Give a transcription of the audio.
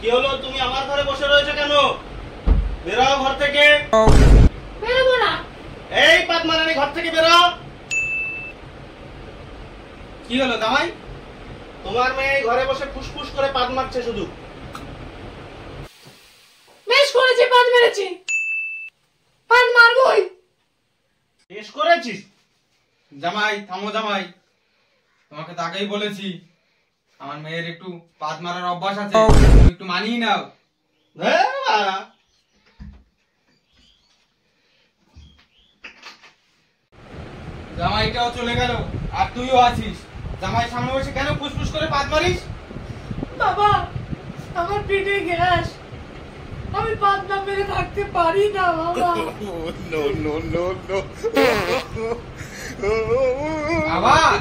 কি হলো, তুমি আমার ঘরে বসে রয়েছো কেন? বেরাও ঘর থেকে। বেরোবো না। এই পাদমারানি, ঘর থেকে বেরো। কি হলো জামাই? তোমার মেয়ে ঘরে বসে ফুসফুস করে পাদ মারছে শুধু। বেশ করেছি, পাদ মেরেছি, পাদ মারবই। বেশ করেছিস? জামাই থামো জামাই, তোমাকে তো আগেই বলেছি আমার মেয়ের একটু পাদ মারার অভ্যাস আছে, তুমি একটু মানিয়ে নাও। জামাইটাও চলে গেল আর তুইও আছিস, জামাই সামনে বসে কেন ফুসফুস করে পাদ মারিস? বাবা, আমার পেটে গ্যাস, আমি পাদ না মেরে থাকতে পারি না বাবা। আবার